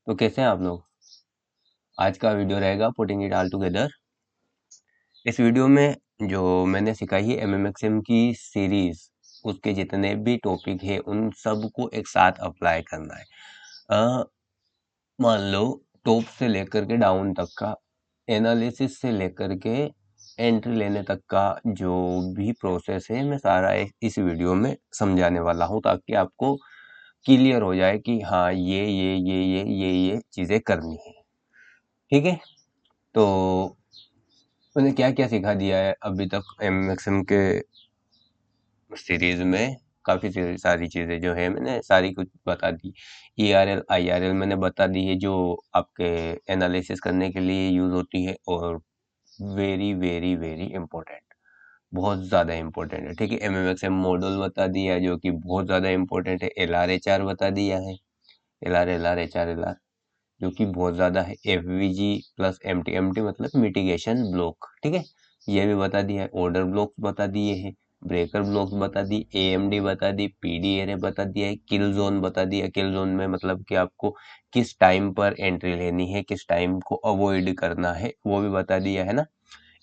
तो कैसे हैं आप लोग। आज का वीडियो रहेगा पुटिंग इट ऑल टुगेदर। इस वीडियो में जो मैंने सिखाई है एमएमएक्सएम की सीरीज, उसके जितने भी टॉपिक है उन सब को एक साथ अप्लाई करना है। मान लो टॉप से लेकर के डाउन तक का, एनालिसिस से लेकर के एंट्री लेने तक का जो भी प्रोसेस है मैं सारा इस वीडियो में समझाने वाला हूँ, ताकि आपको क्लियर हो जाए कि हाँ ये चीज़ें करनी है। ठीक है, तो मैंने क्या क्या सिखा दिया है अभी तक एमएक्सएम के सीरीज में। काफ़ी सारी चीज़ें जो है मैंने सारी कुछ बता दी। ईआरएल आईआरएल मैंने बता दी है, जो आपके एनालिसिस करने के लिए यूज़ होती है, और वेरी वेरी वेरी इंपॉर्टेंट, बहुत ज़्यादा इंपॉर्टेंट है। ठीक है, एमएमएक्सएम मॉडल बता दिया है जो कि बहुत ज़्यादा इंपॉर्टेंट है। एलआरएचआर बता दिया है, एलआर जो कि बहुत ज़्यादा है। एफवीजी प्लस एमटी, एमटी मतलब मिटिगेशन ब्लॉक। ठीक है, ये भी बता दिया है। ऑर्डर ब्लॉक्स बता दिए हैं, ब्रेकर ब्लॉक्स बता दी, एएमडी बता दी, पीडी एरे बता दिया है, किल जोन बता दिया। किल जोन में मतलब कि आपको किस टाइम पर एंट्री लेनी है, किस टाइम को अवॉइड करना है, वो भी बता दिया है ना।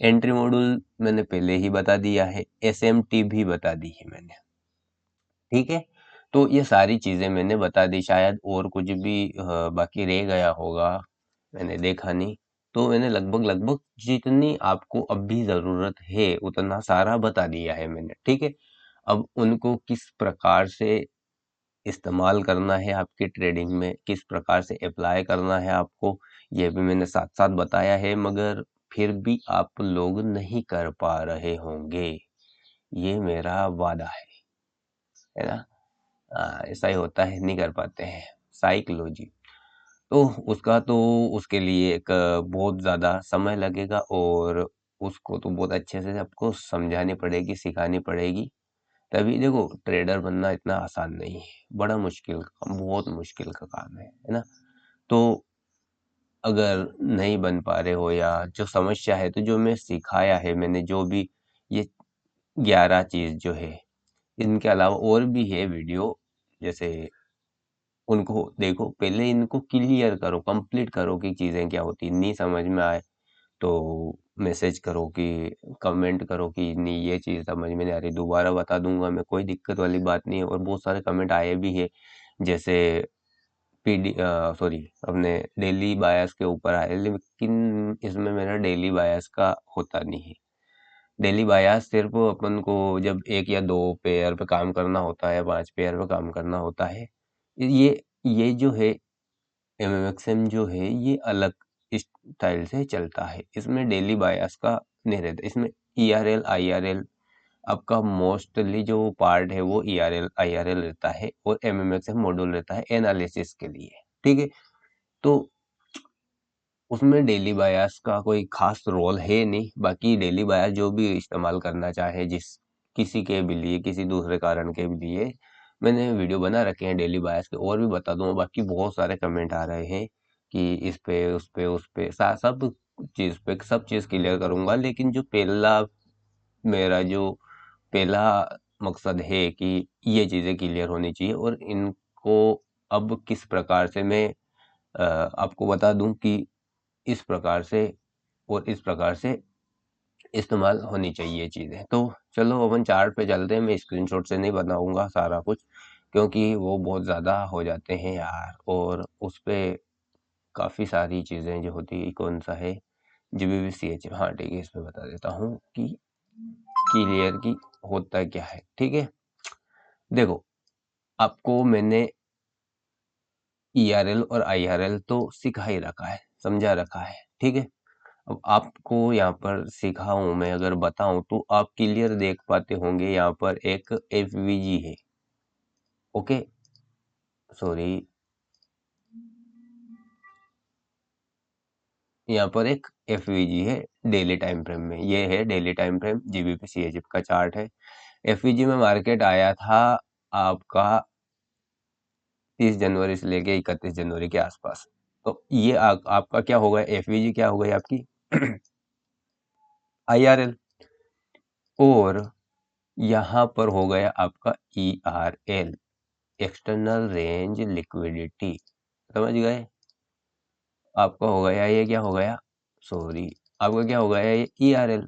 एंट्री मॉड्यूल मैंने पहले ही बता दिया है। एसएमटी भी बता दी है मैंने। ठीक है, तो ये सारी चीज़ें मैंने बता दी। शायद और कुछ भी बाकी रह गया होगा, मैंने देखा नहीं। तो मैंने लगभग लगभग जितनी आपको अभी ज़रूरत है उतना सारा बता दिया है मैंने। ठीक है, अब उनको किस प्रकार से इस्तेमाल करना है आपके ट्रेडिंग में, किस प्रकार से अप्लाई करना है आपको, ये भी मैंने साथ साथ बताया है। मगर फिर भी आप लोग नहीं कर पा रहे होंगे, ये मेरा वादा है ना। ऐसा ही होता है, नहीं कर पाते हैं, साइकोलॉजी। तो उसका तो उसके लिए एक बहुत ज़्यादा समय लगेगा, और उसको तो बहुत अच्छे से आपको समझानी पड़ेगी, सिखानी पड़ेगी। तभी देखो, ट्रेडर बनना इतना आसान नहीं है, बड़ा मुश्किल काम, बहुत मुश्किल का काम है ना। तो अगर नहीं बन पा रहे हो या जो समस्या है, तो जो मैं सिखाया है मैंने, जो भी ये 11 चीज़ जो है, इनके अलावा और भी है वीडियो, जैसे उनको देखो, पहले इनको क्लियर करो, कंप्लीट करो कि चीज़ें क्या होती हैं। नहीं समझ में आए तो मैसेज करो, कि कमेंट करो कि नहीं ये चीज़ समझ में नहीं आ रही, दोबारा बता दूंगा मैं, कोई दिक्कत वाली बात नहीं है। और बहुत सारे कमेंट आए भी है, जैसे सॉरी, अपने डेली बायस के ऊपर आए, लेकिन इसमें मेरा डेली बायस का होता नहीं है। डेली बायस सिर्फ अपन को जब एक या दो पेयर पे काम करना होता है, 5 पेयर पे काम करना होता है। ये जो है एमएमएक्सएम जो है, ये अलग स्टाइल से चलता है। इसमें डेली बायस का नहीं रहता। इसमें ईआरएल आईआरएल आपका मोस्टली जो पार्ट है वो ईआरएल आईआरएल रहता है, और एमएमएक्सएम मॉड्यूल रहता है एनालिसिस के लिए। ठीक है, तो उसमें डेली बायस का कोई खास रोल है नहीं। बाकी डेली बायस जो भी इस्तेमाल करना चाहे, जिस किसी के भी लिए, किसी दूसरे कारण के भी लिए, मैंने वीडियो बना रखे हैं डेली बायस के, और भी बता दूंगा। बाकी बहुत सारे कमेंट आ रहे हैं कि इस पे उस पे उस पे सब चीज़ पे सब चीज़ क्लियर करूंगा। लेकिन जो पहला मेरा जो पहला मकसद है कि ये चीज़ें क्लियर होनी चाहिए, और इनको अब किस प्रकार से मैं आपको बता दूं कि इस प्रकार से और इस प्रकार से इस्तेमाल होनी चाहिए चीज़ें। तो चलो अपन चार्ट पे चलते हैं। मैं स्क्रीनशॉट से नहीं बनाऊंगा सारा कुछ, क्योंकि वो बहुत ज़्यादा हो जाते हैं यार, और उस पे काफ़ी सारी चीज़ें जो होती है। कौन सा है, GBP CH, हाँ ठीक है, इस पे बता देता हूँ कि क्लियर की होता क्या है। ठीक है, देखो, आपको मैंने ERL और IRL तो सिखा ही रखा है, समझा रखा है। ठीक है, अब आपको यहाँ पर सिखाऊं मैं, अगर बताऊं तो आप क्लियर देख पाते होंगे। यहाँ पर एक एफवीजी है, ओके, सॉरी, यहाँ पर एक एफवीजी है डेली टाइम फ्रेम में। ये है daily time frame, GBP CH का चार्ट है। एफवीजी में मार्केट आया था आपका 30 जनवरी से लेके 31 जनवरी के आसपास। तो ये आपका क्या होगा, एफवीजी क्या हो गई आपकी IRL, और यहाँ पर हो गया आपका ERL, एक्सटर्नल रेंज लिक्विडिटी। समझ गए, आपका हो गया ये, क्या हो गया, सॉरी, आपका क्या हो गया ये ERL।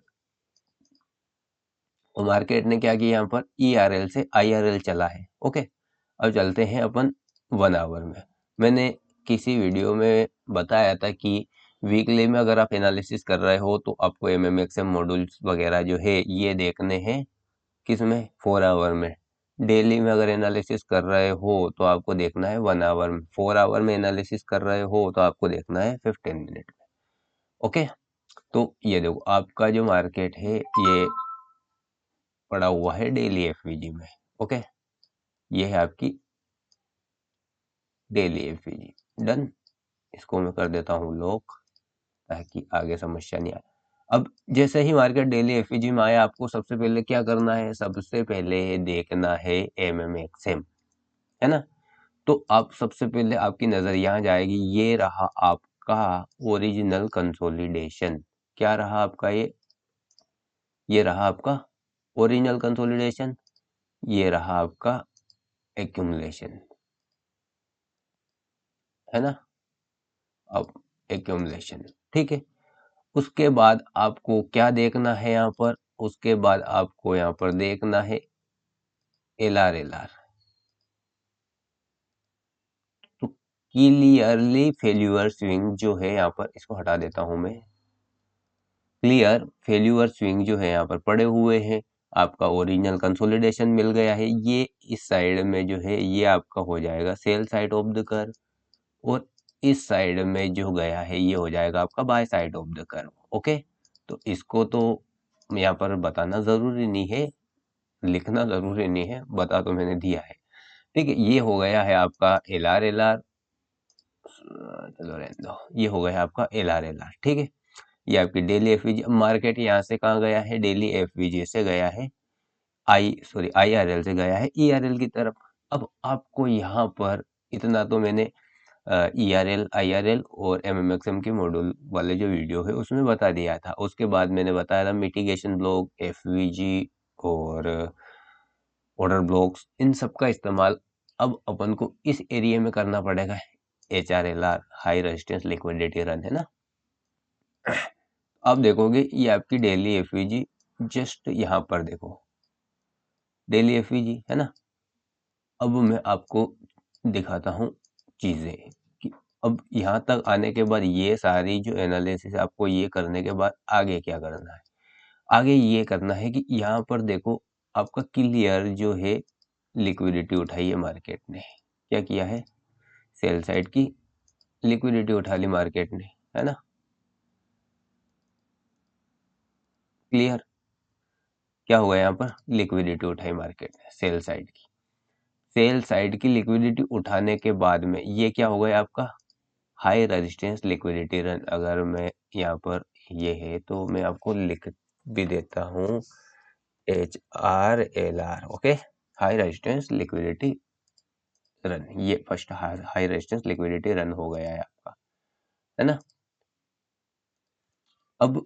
और मार्केट ने क्या किया, यहाँ पर ERL से IRL चला है। ओके, अब चलते हैं अपन 1 आवर में। मैंने किसी वीडियो में बताया था कि वीकली में अगर आप एनालिसिस कर रहे हो तो आपको MMXM मॉड्यूल्स वगैरह जो है ये देखने हैं किसमें, 4 आवर में। डेली में अगर एनालिसिस कर रहे हो तो आपको देखना है 1 आवर में। 4 आवर में एनालिसिस कर रहे हो तो आपको देखना है 15 मिनट में। ओके, तो ये देखो आपका जो मार्केट है ये पड़ा हुआ है डेली FVG में। ओके, ये है आपकी डेली FVG। डन, इसको मैं कर देता हूँ लॉक ताकि आगे समस्या नहीं आए। अब जैसे ही मार्केट डेली FVG में आया, आपको सबसे पहले क्या करना है, सबसे पहले देखना है MMXM, है ना। तो आप सबसे पहले आपकी नजर यहाँ जाएगी, ये रहा आपका ओरिजिनल कंसोलिडेशन। क्या रहा आपका ये रहा आपका ओरिजिनल कंसोलिडेशन, ये रहा आपका एक्यूमुलेशन, है ना। अब एक्यूमुलेशन, ठीक है। उसके बाद आपको क्या देखना है यहाँ पर, उसके बाद आपको यहाँ पर देखना है LR। तो क्लियरली फेल्यूअर स्विंग जो है यहाँ पर, इसको हटा देता हूं मैं। क्लियर फेल्यूअर स्विंग जो है यहाँ पर पड़े हुए हैं। आपका ओरिजिनल कंसोलिडेशन मिल गया है, ये इस साइड में जो है ये आपका हो जाएगा sell side of the curve, और इस साइड में जो गया है ये हो जाएगा आपका by side of the curve. Okay, तो इसको तो यहाँ पर बताना जरूरी नहीं है, लिखना जरूरी नहीं है, बता तो मैंने दिया है। ठीक है, ये हो गया है आपका LR। चलो रहने दो, ये हो गया आपका LR। ठीक है, ये आपकी डेली FVG। मार्केट यहाँ से कहाँ गया है, डेली FVG से गया है IRL से गया है ERL की तरफ। अब आपको यहाँ पर इतना तो मैंने ERL IRL और MMXM के मॉड्यूल वाले जो वीडियो है उसमें बता दिया था। उसके बाद मैंने बताया था मिटिगेशन ब्लॉक, FVG और ऑर्डर ब्लॉक्स, इन सब का इस्तेमाल अब अपन को इस एरिया में करना पड़ेगा। HRLR, high resistance liquidity run, है ना। अब देखोगे ये आपकी डेली FVG, जस्ट यहाँ पर देखो डेली FVG, है ना। अब मैं आपको दिखाता हूँ चीजें कि अब यहाँ तक आने के बाद ये सारी जो एनालिसिस आपको ये करने के बाद आगे क्या करना है। आगे ये करना है कि यहाँ पर देखो आपका क्लियर जो है लिक्विडिटी उठाई है मार्केट ने, क्या किया है, सेल साइड की लिक्विडिटी उठा ली मार्केट ने, है ना। क्लियर, क्या हुआ यहाँ पर, लिक्विडिटी उठाई मार्केट ने सेल साइड की। सेल साइड की लिक्विडिटी उठाने के बाद में ये क्या हो गया आपका हाई रेजिस्टेंस लिक्विडिटी रन। अगर मैं यहाँ पर ये है तो मैं आपको लिख भी देता हूँ HRLR। Okay, high resistance liquidity run, ये first high resistance liquidity run हो गया है आपका, है ना। अब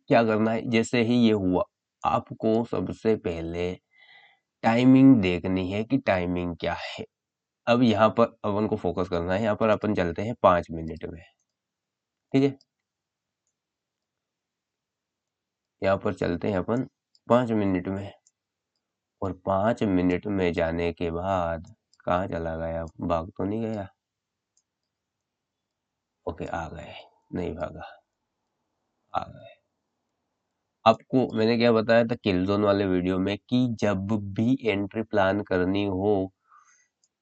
क्या करना है, जैसे ही ये हुआ आपको सबसे पहले टाइमिंग देखनी है कि टाइमिंग क्या है। अब यहाँ पर अपन को फोकस करना है, यहाँ पर अपन चलते हैं 5 मिनट में। ठीक है, यहाँ पर चलते हैं अपन 5 मिनट में, और 5 मिनट में जाने के बाद कहाँ चला गया, भाग तो नहीं गया, ओके आ गए, नहीं भागा, आ गए। आपको मैंने क्या बताया था किल जोन वाले वीडियो में कि जब भी एंट्री प्लान करनी हो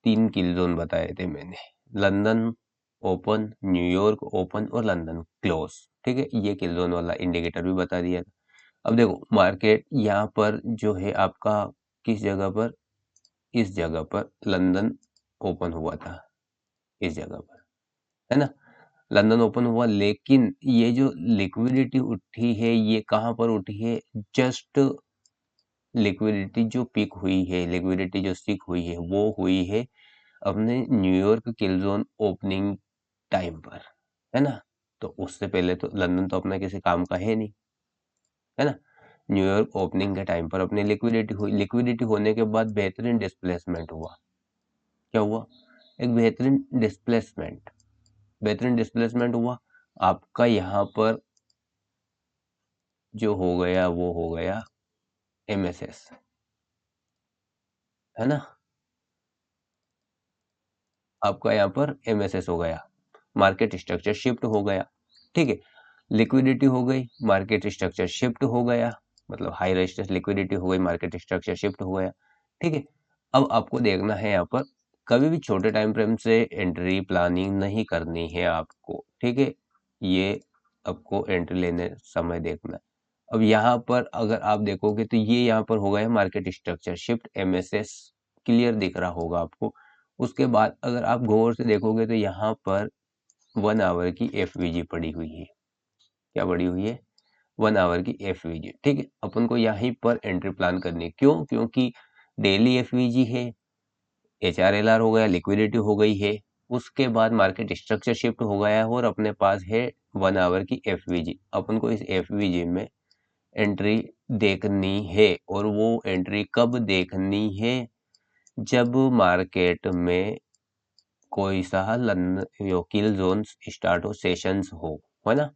3 किल जोन बताए थे मैंने, लंदन ओपन, न्यूयॉर्क ओपन और लंदन क्लोज। ठीक है, ये किल जोन वाला इंडिकेटर भी बता दिया था। अब देखो मार्केट यहाँ पर जो है आपका किस जगह पर, इस जगह पर लंदन ओपन हुआ था, इस जगह पर, है ना। लंदन ओपन हुआ, लेकिन ये जो लिक्विडिटी उठी है ये कहाँ पर उठी है, जस्ट लिक्विडिटी जो पीक हुई है, लिक्विडिटी जो सीक हुई है वो हुई है अपने न्यूयॉर्क किल जोन ओपनिंग टाइम पर, है ना। तो उससे पहले तो लंदन तो अपना किसी काम का है नहीं, है ना। न्यूयॉर्क ओपनिंग के टाइम पर अपनी लिक्विडिटी हुई, लिक्विडिटी होने के बाद बेहतरीन डिस्प्लेसमेंट हुआ। क्या हुआ, एक बेहतरीन डिस्प्लेसमेंट हुआ। आपका यहाँ पर जो हो गया वो हो गया MSS, है ना, आपका यहाँ पर MSS हो गया, मार्केट स्ट्रक्चर शिफ्ट हो गया, ठीक है। लिक्विडिटी हो गई, मार्केट स्ट्रक्चर शिफ्ट हो गया, मतलब हाई रेजिस्टेंस लिक्विडिटी हो गई, मार्केट स्ट्रक्चर शिफ्ट हो गया, ठीक है। अब आपको देखना है यहाँ पर कभी भी छोटे टाइम फ्रेम से एंट्री प्लानिंग नहीं करनी है आपको, ठीक है। ये आपको एंट्री लेने समय देखना है। अब यहाँ पर अगर आप देखोगे तो ये यहाँ पर हो गया market structure shift, MSS clear दिख रहा होगा आपको। उसके बाद अगर आप गौर से देखोगे तो यहाँ पर 1 आवर की FVG पड़ी हुई है। क्या पड़ी हुई है? 1 आवर की FVG, ठीक है। अपन को यहीं पर एंट्री प्लान करनी है, क्यों? क्योंकि डेली FVG है, HRLR हो गया, लिक्विडिटी हो गई है, उसके बाद मार्केट स्ट्रक्चर शिफ्ट हो गया है और अपने पास है 1 आवर की FVG। अपन को इस FVG में एंट्री देखनी है, और वो एंट्री कब देखनी है? जब मार्केट में कोई सा किल जोन्स स्टार्ट हो, सेशंस हो, है ना।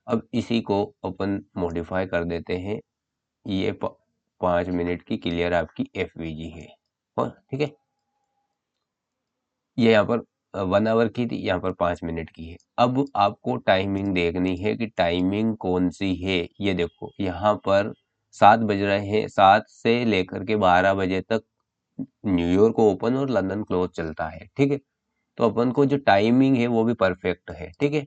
अब इसी को अपन मॉडिफाई कर देते हैं, ये 5 मिनट की क्लियर आपकी FVG है, और ठीक है, ये यहाँ पर 1 आवर की थी, यहाँ पर 5 मिनट की है। अब आपको टाइमिंग देखनी है कि टाइमिंग कौन सी है। ये देखो यहाँ पर 7 बज रहे हैं, 7 से लेकर के 12 बजे तक न्यूयॉर्क ओपन और लंदन क्लोज चलता है, ठीक है। तो अपन को जो टाइमिंग है वो भी परफेक्ट है, ठीक है।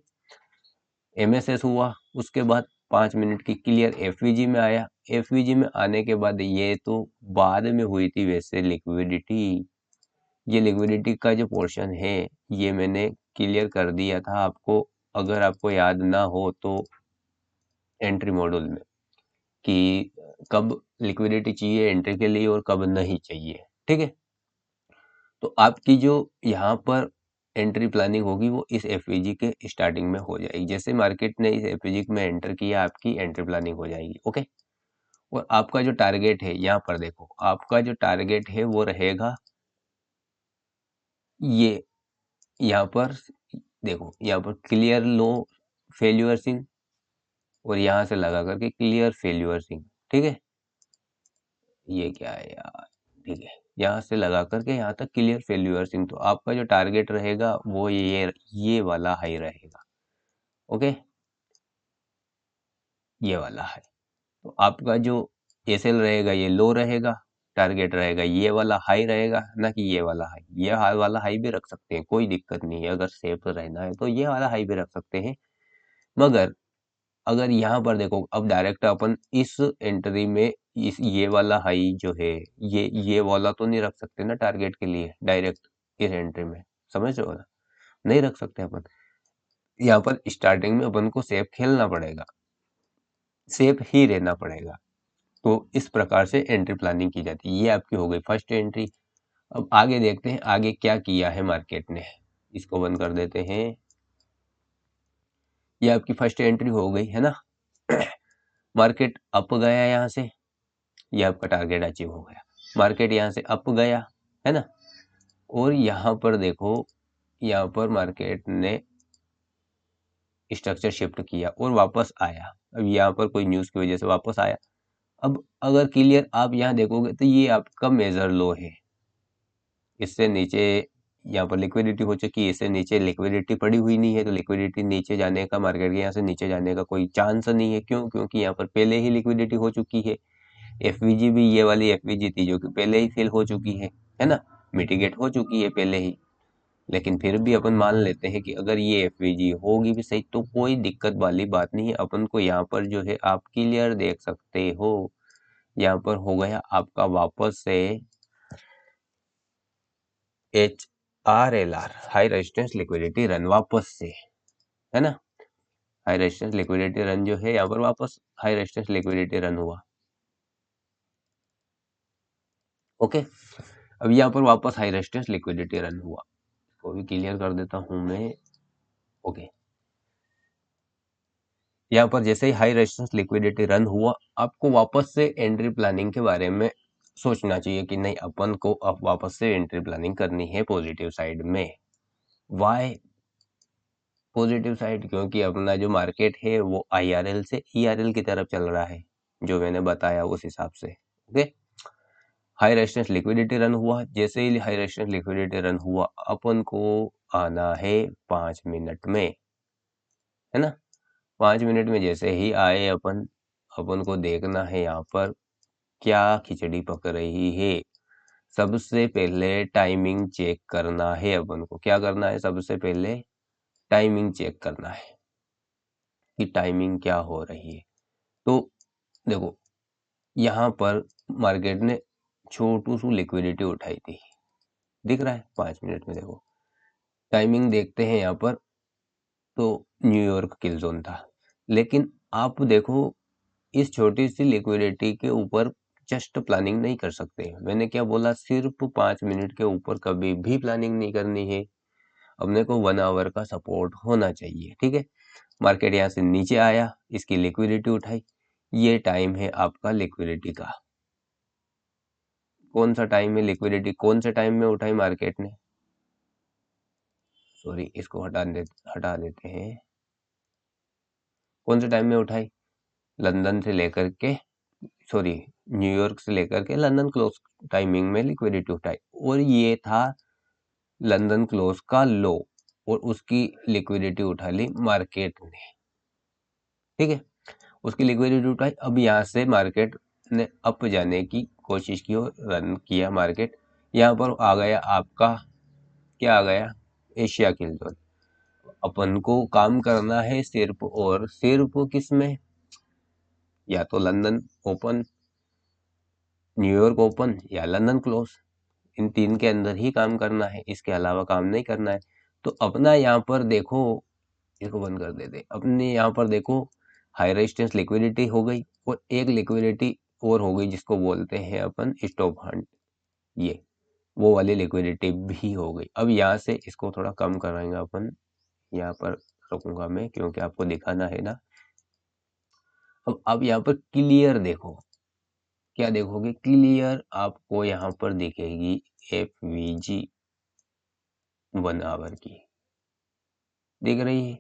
MSS हुआ, उसके बाद 5 मिनट की क्लियर FVG में आया। FVG में आने के बाद ये तो बाद में हुई थी वैसे लिक्विडिटी, ये लिक्विडिटी का जो पोर्शन है ये मैंने क्लियर कर दिया था आपको, अगर आपको याद ना हो तो, एंट्री मॉड्यूल में, कि कब लिक्विडिटी चाहिए एंट्री के लिए और कब नहीं चाहिए, ठीक है। तो आपकी जो यहाँ पर एंट्री प्लानिंग होगी वो इस FVG के स्टार्टिंग में हो जाएगी। जैसे मार्केट ने इस FVG में एंटर किया, आपकी एंट्री प्लानिंग हो जाएगी, ओके। और आपका जो टारगेट है, यहाँ पर देखो आपका जो टारगेट है वो रहेगा ये, यहाँ पर देखो, यहाँ पर क्लियर लो फेल्यूअर सिंह, और यहाँ से लगा करके क्लियर फेल्यूअर सिंह, ठीक है। ये क्या है यार, ठीक है, यहाँ से लगा करके यहाँ तक क्लियर फेल्यूअर सिंह। तो आपका जो टारगेट रहेगा वो ये वाला हाई रहेगा, ओके, ये वाला हाई। तो आपका जो SL रहेगा ये लो रहेगा, टारगेट रहेगा ये वाला हाई रहेगा, ना कि ये वाला हाई। ये हाई वाला हाई भी रख सकते हैं, कोई दिक्कत नहीं है, अगर सेफ रहना है तो ये वाला हाई भी रख सकते हैं। मगर अगर यहाँ पर देखो, अब डायरेक्ट अपन इस एंट्री में इस ये वाला हाई जो है, ये वाला तो नहीं रख सकते ना टारगेट के लिए डायरेक्ट इस एंट्री में, समझ रहे हो ना, नहीं रख सकते अपन। यहाँ पर स्टार्टिंग में अपन को सेफ खेलना पड़ेगा, सेफ ही रहना पड़ेगा। तो इस प्रकार से एंट्री प्लानिंग की जाती है। ये आपकी हो गई फर्स्ट एंट्री। अब आगे देखते हैं आगे क्या किया है मार्केट ने, इसको बंद कर देते हैं। ये आपकी फर्स्ट एंट्री हो गई है ना। मार्केट अप गया यहाँ से, ये आपका टारगेट अचीव हो गया। मार्केट यहाँ से अप गया, है ना, और यहाँ पर देखो, यहाँ पर मार्केट ने स्ट्रक्चर शिफ्ट किया और वापस आया। अब यहाँ पर कोई न्यूज़ की वजह से वापस आया। अब अगर क्लियर आप यहाँ देखोगे तो ये आपका मेजर लो है, इससे नीचे यहाँ पर लिक्विडिटी हो चुकी है, इससे नीचे लिक्विडिटी पड़ी हुई नहीं है, तो लिक्विडिटी नीचे जाने का, मार्केट के यहाँ से नीचे जाने का कोई चांस नहीं है। क्यों? क्योंकि यहाँ पर पहले ही लिक्विडिटी हो चुकी है। FVG भी ये वाली FVG थी जो कि पहले ही फिल हो चुकी है ना, मिटिगेट हो चुकी है पहले ही। लेकिन फिर भी अपन मान लेते हैं कि अगर ये FVG होगी भी सही तो कोई दिक्कत वाली बात नहीं है। अपन को यहाँ पर जो है आप क्लियर देख सकते हो, यहाँ पर हो गया आपका वापस से HRLR, high resistance liquidity run, वापस से, है ना। हाई रेजिस्टेंस लिक्विडिटी रन जो है यहाँ पर वापस हाई रेजिस्टेंस लिक्विडिटी रन हुआ, ओके। अब यहाँ पर वापस हाई रेजिस्टेंस लिक्विडिटी रन हुआ, वो भी क्लियर कर देता हूं मैं, ओके। यहाँ पर जैसे ही हाई रेजिस्टेंस लिक्विडिटी रन हुआ, आपको वापस से एंट्री प्लानिंग के बारे में सोचना चाहिए कि नहीं, अपन को अब वापस से एंट्री प्लानिंग करनी है पॉजिटिव साइड में। वाई? पॉजिटिव साइड, क्योंकि अपना जो मार्केट है वो IRL से ERL की तरफ चल रहा है, जो मैंने बताया उस हिसाब से। Okay, high resistance liquidity run हुआ। जैसे ही हाई रेजिस्टेंस लिक्विडिटी रन हुआ, अपन को आना है 5 मिनट में, है ना। 5 मिनट में जैसे ही आए अपन अपन को देखना है यहाँ पर क्या खिचड़ी पक रही है। सबसे पहले टाइमिंग चेक करना है। अपन को क्या करना है, सबसे पहले टाइमिंग चेक करना है कि टाइमिंग क्या हो रही है। तो देखो, यहाँ पर मार्केट ने छोटू सी लिक्विडिटी उठाई थी, दिख रहा है 5 मिनट में। देखो टाइमिंग देखते हैं यहाँ पर, तो न्यूयॉर्क किल जोन था। लेकिन आप देखो, इस छोटी सी लिक्विडिटी के ऊपर जस्ट प्लानिंग नहीं कर सकते। मैंने क्या बोला, सिर्फ 5 मिनट के ऊपर कभी भी प्लानिंग नहीं करनी है। अपने को 1 आवर का सपोर्ट होना चाहिए, ठीक है। मार्केट यहाँ से नीचे आया, इसकी लिक्विडिटी उठाई, ये टाइम है आपका लिक्विडिटी का। कौन सा टाइम है लिक्विडिटी, कौन से टाइम में उठाई मार्केट ने, सॉरी इसको हटा देते हैं। कौन से टाइम में उठाई, लंदन से लेकर के, सॉरी न्यूयॉर्क से लेकर के लंदन क्लोज टाइमिंग में लिक्विडिटी उठाई, और ये था लंदन क्लोज का लो, और उसकी लिक्विडिटी उठा ली मार्केट ने, ठीक है। उसकी लिक्विडिटी उठाई। अब यहाँ से मार्केट ने अप जाने की कोशिश की और रन किया मार्केट। यहाँ पर आ गया आपका, क्या आ गया, एशिया किल जोन। अपन को काम करना है सिर्फ और सिर्फ किस में, या तो लंदन ओपन, न्यूयॉर्क ओपन या लंदन क्लोज, इन तीन के अंदर ही काम करना है, इसके अलावा काम नहीं करना है। तो अपना यहाँ पर देखो, इसको बंद कर देते, अपने यहाँ पर देखो हाई रेजिस्टेंस लिक्विडिटी हो गई, और एक लिक्विडिटी और हो गई जिसको बोलते हैं अपन स्टॉप हंट, ये वो वाली लिक्विडिटी भी हो गई। अब यहाँ से इसको थोड़ा कम कराएंगे अपन, यहाँ पर रखूंगा मैं क्योंकि आपको दिखाना है ना। अब यहाँ पर क्लियर देखो, क्या देखोगे, क्लियर आपको यहाँ पर दिखेगी FVG 1 आवर की, दिख रही है,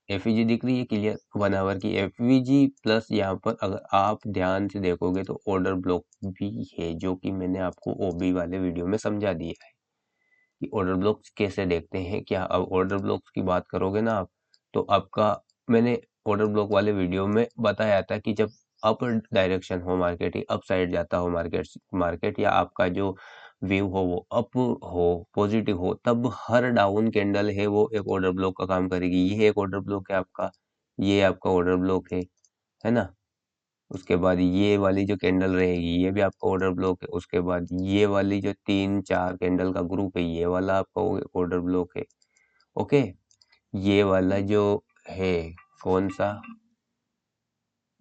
FVG दिख रही है क्लियर 1 आवर की FVG प्लस। यहाँ पर अगर आप ध्यान से देखोगे तो ऑर्डर ब्लॉक भी है, जो कि मैंने आपको OB वाले वीडियो में समझा दिया है कि ऑर्डर ब्लॉक्स कैसे देखते हैं। क्या अब ऑर्डर ब्लॉक्स की बात करोगे ना आप, तो आपका, मैंने ऑर्डर ब्लॉक वाले वीडियो में बताया था कि जब अप डायरेक्शन हो मार्केट, ही अप साइड जाता हो मार्केट या आपका जो व्यू हो वो अप हो, पॉजिटिव हो, तब हर डाउन कैंडल है वो एक ऑर्डर ब्लॉक का काम करेगी। ये एक ऑर्डर ब्लॉक है आपका, ये आपका ऑर्डर ब्लॉक है ना। उसके बाद ये वाली जो कैंडल रहेगी ये भी आपका ऑर्डर ब्लॉक है। उसके बाद ये वाली जो 3-4 कैंडल का ग्रुप है, ये वाला आपका ऑर्डर ब्लॉक है। ओके, ये वाला जो है, कौन सा,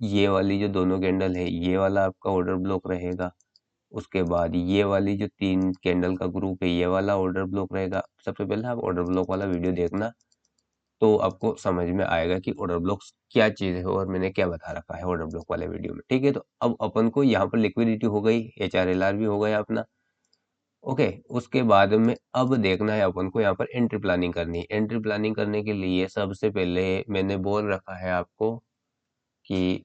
ये वाली जो दोनों कैंडल है, ये वाला आपका ऑर्डर ब्लॉक रहेगा। उसके बाद ये वाली जो 3 कैंडल का ग्रुप है, ये वाला ऑर्डर ब्लॉक रहेगा। सबसे पहले आप ऑर्डर ब्लॉक वाला वीडियो देखना, तो आपको समझ में आएगा कि ऑर्डर ब्लॉक्स क्या चीज है और मैंने क्या बता रखा है ऑर्डर ब्लॉक वाले वीडियो में, ठीक है। तो अब अपन को यहाँ पर लिक्विडिटी हो गई, HRLR भी हो गया अपना। ओके, उसके बाद में अब देखना है अपन को यहाँ पर एंट्री प्लानिंग करनी है। एंट्री प्लानिंग करने के लिए सबसे पहले मैंने बोल रखा है आपको कि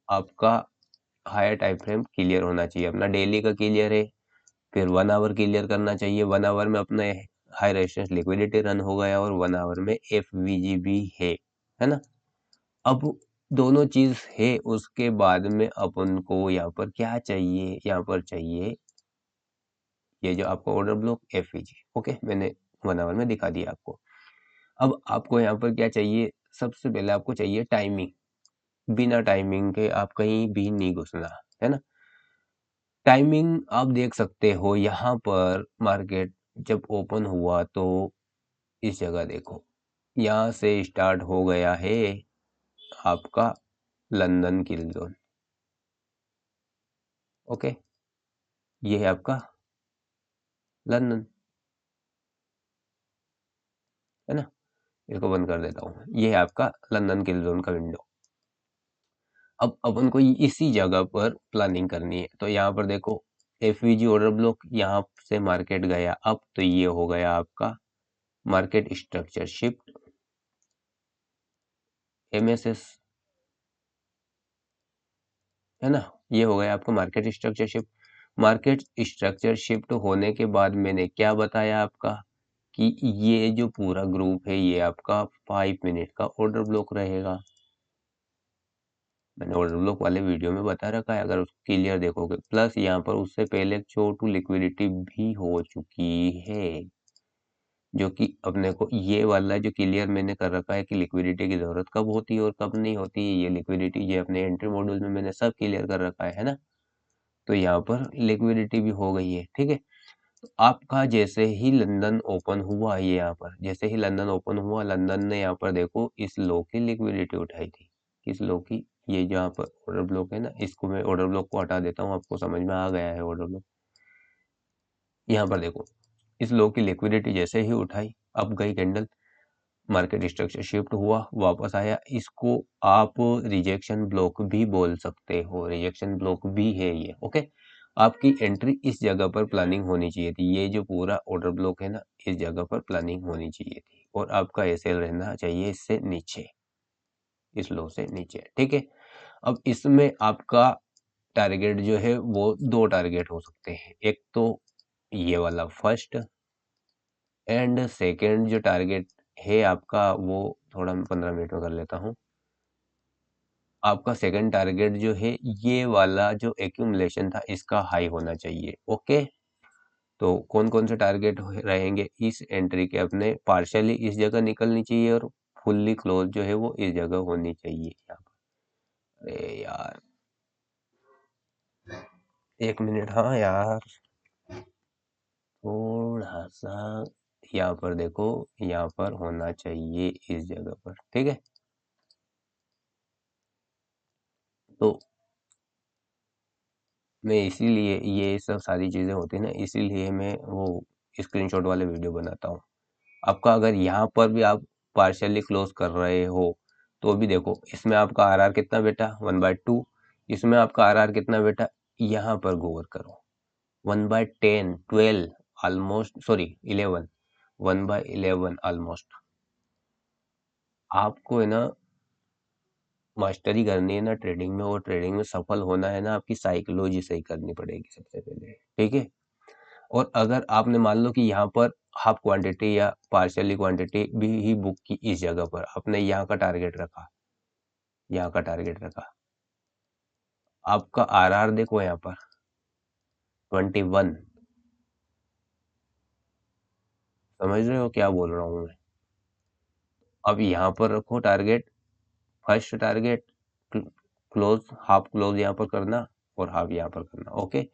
आपका हायर टाइम फ्रेम क्लियर होना चाहिए। अपना डेली का क्लियर है, फिर 1 आवर क्लियर करना चाहिए। 1 आवर में अपने हाई रेजिस्टेंस लिक्विडिटी रन हो गया और 1 आवर में FVG भी है ना। अब दोनों चीज है, उसके बाद में अपन को यहाँ पर क्या चाहिए, यहाँ पर चाहिए ये जो आपका ऑर्डर ब्लॉक FVG। ओके, मैंने 1 आवर में दिखा दिया आपको। अब आपको यहाँ पर क्या चाहिए, सबसे पहले आपको चाहिए टाइमिंग। बिना टाइमिंग के आप कहीं भी नहीं घुसना, है ना। टाइमिंग आप देख सकते हो, यहाँ पर मार्केट जब ओपन हुआ तो इस जगह देखो, यहाँ से स्टार्ट हो गया है आपका लंदन किल जोन। ओके, ये है आपका लंदन, है ना। इसको बंद कर देता हूँ, ये है आपका लंदन किल जोन का विंडो। अब अपन को इसी जगह पर प्लानिंग करनी है। तो यहाँ पर देखो FVG ऑर्डर ब्लॉक, यहाँ से मार्केट गया अब, तो ये हो गया आपका मार्केट स्ट्रक्चर शिफ्ट, MSS, है ना। ये हो गया आपका market structure shift. Market structure shift होने के बाद मैंने क्या बताया आपका कि ये जो पूरा ग्रुप है ये आपका 5 मिनट का ऑर्डर ब्लॉक रहेगा। मैंने ऑर्डर ब्लॉक वाले वीडियो में बता रखा है, अगर क्लियर देखोगे। प्लस यहाँ पर उससे पहले छोटू लिक्विडिटी भी हो चुकी है, जो कि अपने को ये वाला जो क्लियर मैंने कर रखा है कि लिक्विडिटी की जरूरत कब होती है और कब नहीं होती है, ये लिक्विडिटी ये अपने एंट्री मॉड्यूल में मैंने सब क्लियर कर रखा है ना। तो यहाँ पर लिक्विडिटी भी हो गई है, ठीक है। तो आपका जैसे ही लंदन ओपन हुआ, ये यहाँ पर जैसे ही लंदन ओपन हुआ, लंदन ने यहाँ पर देखो इस लो की लिक्विडिटी उठाई थी। किस लो की? ये जहाँ पर ऑर्डर ब्लॉक है ना, इसको मैं ऑर्डर ब्लॉक को हटा देता हूँ, आपको समझ में आ गया है ऑर्डर ब्लॉक। यहाँ पर देखो इस लो की लिक्विडिटी जैसे ही उठाई, अब गई कैंडल, मार्केट स्ट्रक्चर शिफ्ट हुआ, वापस आया। इसको आप रिजेक्शन ब्लॉक भी बोल सकते हो, रिजेक्शन ब्लॉक भी है ये, ओके। आपकी एंट्री इस जगह पर प्लानिंग होनी चाहिए थी, ये जो पूरा ऑर्डर ब्लॉक है ना, इस जगह पर प्लानिंग होनी चाहिए थी, और आपका एसएल रहना चाहिए इससे नीचे, इस लो से नीचे, ठीक है। अब इसमें आपका टारगेट जो है वो दो टारगेट हो सकते हैं, एक तो ये वाला फर्स्ट, एंड सेकेंड जो टारगेट है आपका वो थोड़ा मैं 15 मिनट में कर लेता हूँ। आपका सेकंड टारगेट जो है ये वाला जो एक्यूमुलेशन था इसका हाई होना चाहिए, ओके। तो कौन कौन से टारगेट रहेंगे इस एंट्री के? अपने पार्शियली इस जगह निकलनी चाहिए और फुल्ली क्लोज जो है वो इस जगह होनी चाहिए यहाँ पर। अरे यार 1 मिनट, हाँ यार थोड़ा सा यहाँ पर देखो, यहाँ पर होना चाहिए इस जगह पर, ठीक है। तो मैं इसीलिए ये सब सारी चीज़ें होती है ना, इसीलिए मैं वो स्क्रीनशॉट वाले वीडियो बनाता हूँ। आपका अगर यहाँ पर भी आप पार्शियली क्लोज कर रहे हो तो भी देखो इसमें आपका आरआर कितना बेटा, 1/2। इसमें आपका आरआर कितना बेटा, यहाँ पर गौर करो 1/10, 12 ऑलमोस्ट, सॉरी 11, 1/11 ऑलमोस्ट। आपको है ना मास्टरी करनी है ना ट्रेडिंग में, और ट्रेडिंग में सफल होना है ना, आपकी साइकोलॉजी सही करनी पड़ेगी सबसे पहले, ठीक है। और अगर आपने मान लो कि यहाँ पर हाफ क्वांटिटी या पार्शियली क्वांटिटी भी ही बुक की, इस जगह पर आपने यहाँ का टारगेट रखा, यहाँ का टारगेट रखा, आपका आरआर देखो यहाँ पर 21। समझ रहे हो क्या बोल रहा हूँ मैं? अब यहाँ पर रखो target, first target close, half close यहाँ पर करना और हाफ यहाँ पर करना, ओके।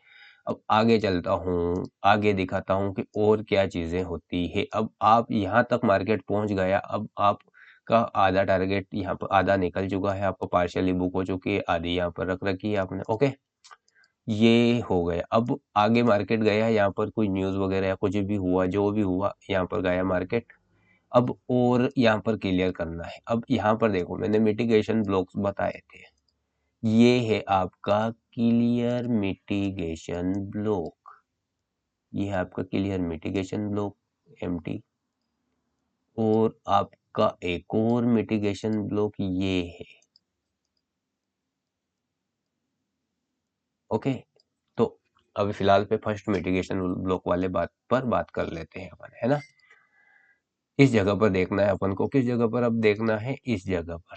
अब आगे चलता हूँ, आगे दिखाता हूँ कि और क्या चीजें होती है। अब आप यहाँ तक मार्केट पहुंच गया, अब आपका आधा टारगेट यहाँ पर आधा निकल चुका है, आपको पार्शियली बुक हो चुकी है, आधी यहाँ पर रख रखी है आपने, ओके। ये हो गया। अब आगे मार्केट गया, यहाँ पर कोई न्यूज वगैरह या कुछ भी हुआ, जो भी हुआ यहाँ पर गया मार्केट। अब और यहाँ पर क्लियर करना है। अब यहाँ पर देखो मैंने मिटिगेशन ब्लॉक्स बताए थे, ये है आपका क्लियर मिटिगेशन ब्लॉक, ये है आपका क्लियर मिटिगेशन ब्लॉक एमटी। और आपका एक और मिटिगेशन ब्लॉक ये है, ओके। तो अभी फिलहाल पे फर्स्ट मिटिगेशन ब्लॉक वाले बात पर बात कर लेते हैं अपन, है ना। इस जगह पर देखना है अपन को, किस जगह पर अब देखना है, इस जगह पर।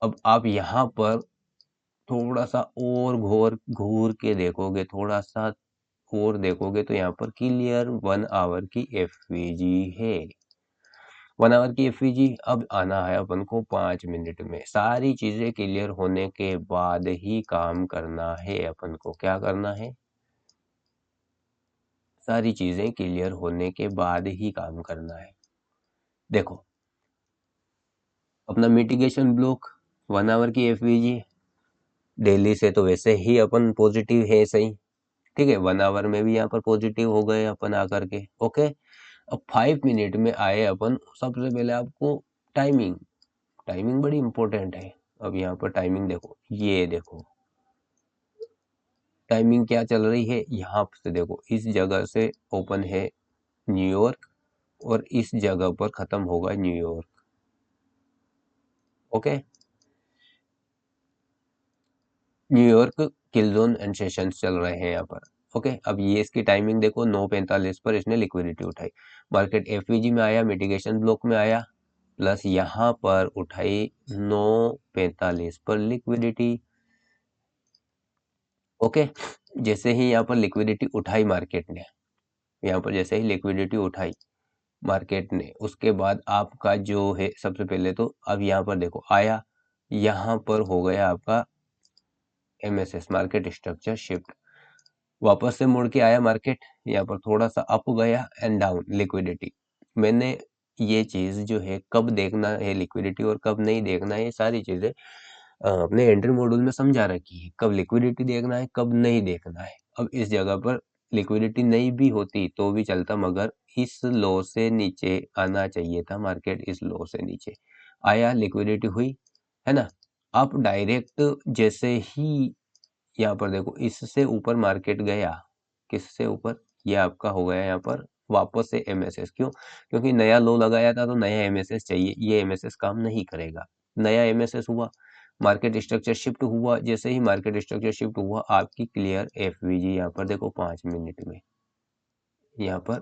अब आप यहाँ पर थोड़ा सा और घोर घूर के देखोगे, थोड़ा सा और देखोगे तो यहाँ पर क्लियर 1 आवर की एफवीजी है, 1 आवर की एफवीजी। अब आना है अपन को 5 मिनट में, सारी चीजें क्लियर होने के बाद ही काम करना है अपन को। क्या करना है? सारी चीजें क्लियर होने के बाद ही काम करना है। देखो अपना मिटिगेशन ब्लॉक 1 आवर की एफवीजी, दिल्ली से तो वैसे ही अपन पॉजिटिव है, सही, ठीक है। 1 आवर में भी यहाँ पर पॉजिटिव हो गए अपन आकर के, ओके। अब 5 मिनट में आए अपन, सबसे पहले आपको टाइमिंग, टाइमिंग बड़ी इंपॉर्टेंट है। अब यहाँ पर टाइमिंग देखो, ये देखो टाइमिंग क्या चल रही है, यहाँ से देखो इस जगह से ओपन है न्यूयॉर्क, और इस जगह पर खत्म होगा New York. Okay, New York kill zone and sessions चल रहे हैं यहाँ पर। ओके, अब ये इसकी टाइमिंग देखो, 9:45 पर इसने लिक्विडिटी उठाई, मार्केट एफवीजी में आया, मिटिगेशन ब्लॉक में आया, प्लस यहाँ पर उठाई 9:45 पर लिक्विडिटी। ओके, जैसे ही यहाँ पर लिक्विडिटी उठाई मार्केट ने, यहाँ पर जैसे ही लिक्विडिटी उठाई मार्केट ने, उसके बाद आपका जो है सबसे पहले तो अब यहाँ पर देखो आया, यहाँ पर हो गया आपका एमएसएस मार्केट स्ट्रक्चर शिफ्ट, वापस से मुड़ के आया मार्केट, यहाँ पर थोड़ा सा अप गया एंड डाउन लिक्विडिटी। मैंने ये चीज जो है कब देखना है लिक्विडिटी और कब नहीं देखना है, ये सारी चीजें अपने एंट्री मॉड्यूल में समझा रखी है, कब लिक्विडिटी देखना है कब नहीं देखना है। अब इस जगह पर लिक्विडिटी नहीं भी होती तो भी चलता, मगर इस लो से नीचे आना चाहिए था मार्केट, इस लो से नीचे आया, लिक्विडिटी हुई, है ना। आप डायरेक्ट जैसे ही यहाँ पर देखो इससे ऊपर मार्केट गया, किससे ऊपर, ये आपका हो गया यहाँ पर वापस से एमएसएस। क्यों? क्योंकि नया लो लगाया था तो नया एमएसएस चाहिए, ये एमएसएस काम नहीं करेगा। नया एमएसएस हुआ, मार्केट स्ट्रक्चर शिफ्ट हुआ, जैसे ही मार्केट स्ट्रक्चर शिफ्ट हुआ आपकी क्लियर एफवीजी यहाँ पर देखो 5 मिनट में, यहाँ पर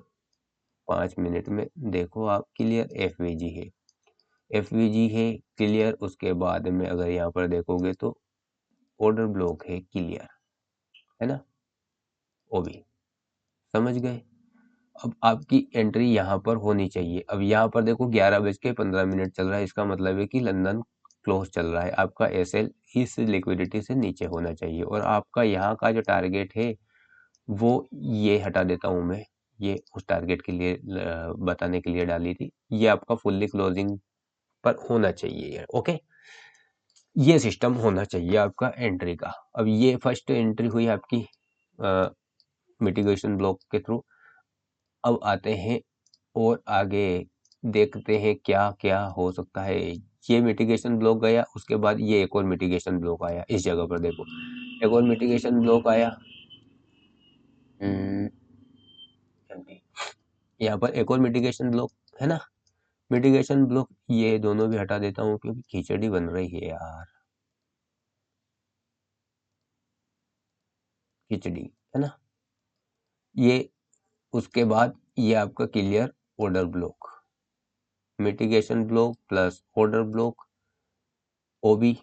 5 मिनट में देखो आप क्लियर एफवीजी है, एफवीजी है क्लियर। उसके बाद में अगर यहाँ पर देखोगे तो ऑर्डर ब्लॉक है क्लियर, है ना, वो भी समझ गए। अब आपकी एंट्री यहाँ पर होनी चाहिए। अब यहाँ पर देखो 11:15 चल रहा है, इसका मतलब है कि लंदन क्लोज चल रहा है, आपका एसएल इस लिक्विडिटी से नीचे होना चाहिए, और आपका यहाँ का जो टारगेट है वो ये हटा देता हूँ मैं, ये उस टारगेट के लिए बताने के लिए डाली थी, ये आपका फुल्ली क्लोजिंग पर होना चाहिए। ओके, ये सिस्टम होना चाहिए आपका एंट्री का। अब ये फर्स्ट एंट्री हुई आपकी मिटिगेशन ब्लॉक के थ्रू। अब आते हैं और आगे देखते हैं क्या क्या हो सकता है। ये मिटिगेशन ब्लॉक गया, उसके बाद ये एक और मिटिगेशन ब्लॉक आया, इस जगह पर देखो एक और मिटिगेशन ब्लॉक आया, यहाँ पर एक और मिटिगेशन ब्लॉक है ना, मिटिगेशन ब्लॉक, ये दोनों भी हटा देता हूँ क्योंकि खिचड़ी बन रही है यार, खिचड़ी, है ना। ये उसके बाद ये आपका clear order block, mitigation block plus order block OB.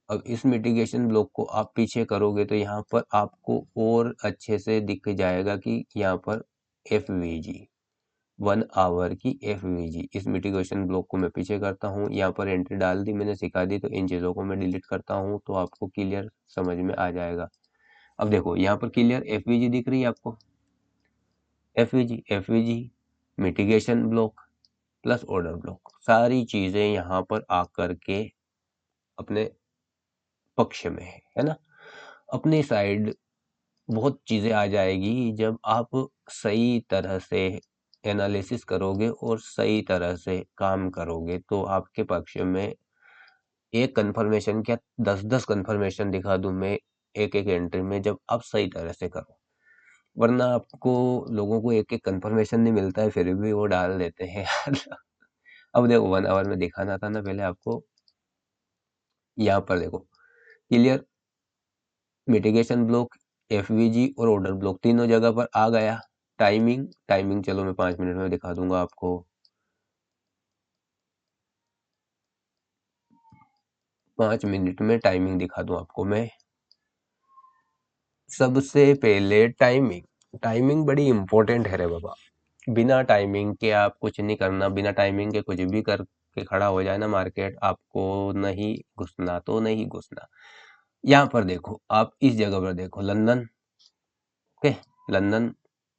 अब इस मिटिगेशन ब्लॉक को आप पीछे करोगे तो यहाँ पर आपको और अच्छे से दिख जाएगा कि यहाँ पर एफवीजी 1 आवर की एफवीजी, इस मिटिगेशन ब्लॉक को मैं पीछे करता हूँ, यहाँ पर एंट्री डाल दी मैंने, सिखा दी, तो इन चीज़ों को मैं डिलीट करता हूँ तो आपको क्लियर समझ में आ जाएगा। अब देखो यहाँ पर क्लियर एफवीजी दिख रही है आपको, FVG mitigation block plus order block, सारी चीज़ें यहाँ पर आकर के अपने पक्ष में है ना, अपनी साइड बहुत चीजें आ जाएगी जब आप सही तरह से एनालिसिस करोगे और सही तरह से काम करोगे, तो आपके पक्ष में एक कंफर्मेशन क्या 10-10 कंफर्मेशन दिखा दूं मैं एक एक एंट्री में, जब आप सही तरह से करो। वरना आपको लोगों को एक एक कंफर्मेशन नहीं मिलता है फिर भी वो डाल देते हैं अब देखो 1 आवर में दिखाना था ना पहले आपको, यहाँ पर देखो क्लियर मिटिगेशन ब्लॉक, एफवीजी और ऑर्डर ब्लॉक तीनों जगह पर आ गया। टाइमिंग चलो मैं 5 मिनट में दिखा दूंगा आपको, 5 मिनट में टाइमिंग दिखा दूं आपको मैं। सबसे पहले टाइमिंग बड़ी इंपॉर्टेंट है रे बाबा, बिना टाइमिंग के आप कुछ नहीं करना, बिना टाइमिंग के कुछ भी करके खड़ा हो जाए ना मार्केट, आपको नहीं घुसना तो नहीं घुसना। यहाँ पर देखो आप इस जगह पर देखो लंदन, ओके, लंदन,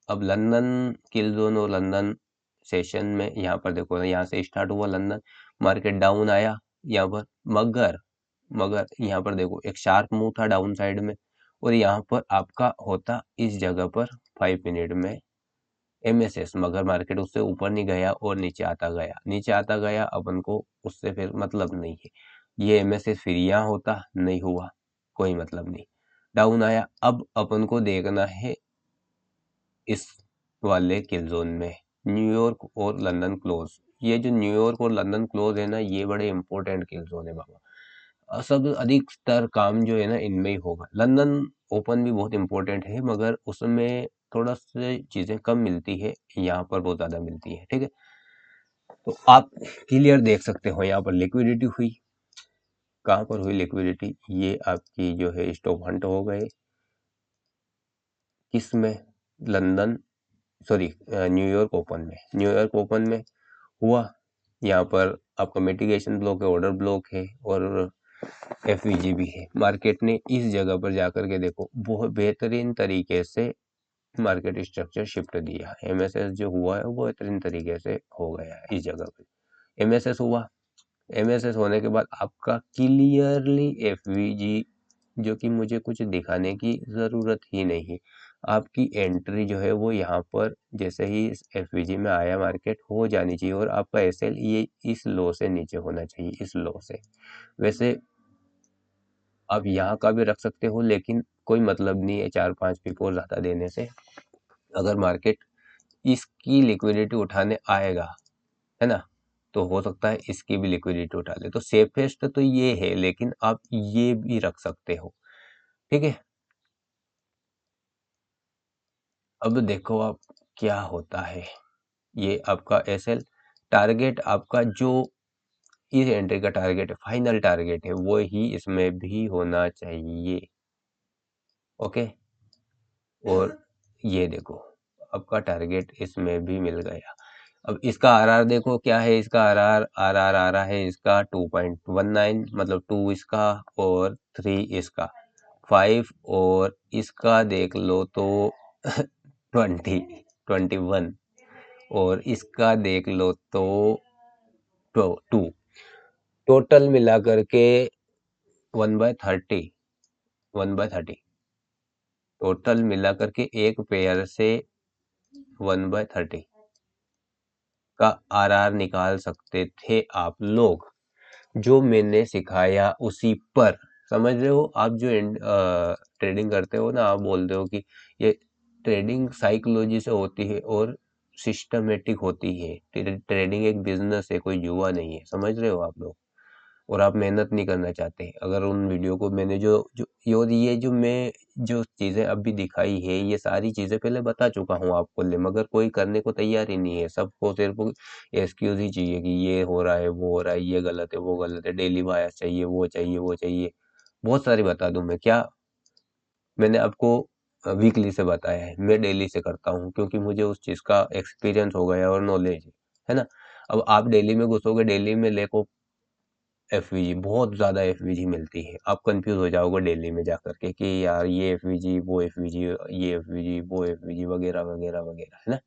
अब लंदन किल जोन और लंदन सेशन में यहाँ पर देखो, यहाँ से स्टार्ट हुआ लंदन, मार्केट डाउन आया यहाँ पर, मगर मगर यहाँ पर देखो एक शार्प मूव था डाउन साइड में, और यहाँ पर आपका होता इस जगह पर 5 मिनट में एमएसएस, मगर मार्केट उससे ऊपर नहीं गया और नीचे आता गया, नीचे आता गया, अपन को उससे फिर मतलब नहीं है। ये एमएसएस फिर यहाँ होता, नहीं हुआ, कोई मतलब नहीं, डाउन आया। अब अपन को देखना है इस वाले किल जोन में, न्यूयॉर्क और लंदन क्लोज। ये जो न्यूयॉर्क और लंदन क्लोज है ना, ये बड़े इंपॉर्टेंट किल जोन है बाबा। सब अधिकतर काम जो है ना इनमें ही होगा। लंदन ओपन भी बहुत इंपॉर्टेंट है, मगर उसमें थोड़ा सी चीजें कम मिलती है, यहाँ पर बहुत ज्यादा मिलती है। ठीक है, तो आप क्लियर देख सकते हो यहाँ पर लिक्विडिटी हुई। कहाँ पर हुई लिक्विडिटी? ये आपकी जो है स्टॉप हंट हो गए, किसमें? लंदन, सॉरी न्यूयॉर्क ओपन में। न्यूयॉर्क ओपन में हुआ, यहाँ पर आपका मिटिगेशन ब्लॉक है, ऑर्डर ब्लॉक है और एफवीजी भी है। मार्केट ने इस जगह पर जाकर के देखो बहुत बेहतरीन तरीके से मार्केट स्ट्रक्चर शिफ्ट दिया। एमएसएस जो हुआ है वो बेहतरीन तरीके से हो गया है इस जगह पे। एमएसएस हुआ, एमएसएस होने के बाद आपका क्लियरली एफवीजी, जो कि मुझे कुछ दिखाने की ज़रूरत ही नहीं, आपकी एंट्री जो है वो यहाँ पर जैसे ही इस एफवीजी में आया मार्केट हो जानी चाहिए, और आपका एसएल ये इस लो से नीचे होना चाहिए, इस लो से। वैसे आप यहाँ का भी रख सकते हो, लेकिन कोई मतलब नहीं है 4-5 पिप और ज़्यादा देने से। अगर मार्केट इसकी लिक्विडिटी उठाने आएगा, है ना, तो हो सकता है इसकी भी लिक्विडिटी उठा ले। तो सेफेस्ट तो ये है, लेकिन आप ये भी रख सकते हो। ठीक है, अब देखो आप क्या होता है। ये आपका एसएल टारगेट, आपका जो इस एंट्री का टारगेट है, फाइनल टारगेट है, वो ही इसमें भी होना चाहिए। ओके, और ये देखो आपका टारगेट इसमें भी मिल गया। अब इसका आरआर देखो क्या है, इसका आरआर आरआर आ रहा है इसका 2.19, मतलब 2 इसका और 3 इसका, 5 और इसका देख लो तो 21, और इसका देख लो तो 2, टोटल मिला करके 1/30, 1/30 टोटल मिला करके एक पेयर से 1/30 का आरआर निकाल सकते थे आप लोग, जो मैंने सिखाया उसी पर। समझ रहे हो? आप जो ट्रेडिंग करते हो ना, आप बोलते हो कि ये ट्रेडिंग साइकोलॉजी से होती है और सिस्टमेटिक होती है। ट्रेडिंग एक बिजनेस है, कोई जुआ नहीं है। समझ रहे हो आप लोग? और आप मेहनत नहीं करना चाहते। अगर उन वीडियो को मैंने जो जो ये जो मैं जो चीज़ें अभी दिखाई है, ये सारी चीज़ें पहले बता चुका हूँ आपको, ले मगर कोई करने को तैयार ही नहीं है। सबको सिर्फ एक्सक्यूज ही चाहिए कि ये हो रहा है, वो हो रहा है, ये गलत है, वो गलत है, डेली बायस चाहिए, वो चाहिए, वो चाहिए। बहुत सारी बता दूं मैं क्या? मैंने आपको वीकली से बताया है, मैं डेली से करता हूँ, क्योंकि मुझे उस चीज़ का एक्सपीरियंस हो गया और नॉलेज है ना। अब आप डेली में घुसोगे, डेली में लेको एफवीजी, बहुत ज़्यादा एफवीजी मिलती है। आप कंफ्यूज हो जाओगे डेली में जाकर के कि यार ये एफवीजी, वो एफवीजी, ये एफवीजी, वो एफवीजी, वगैरह वगैरह वगैरह, है ना।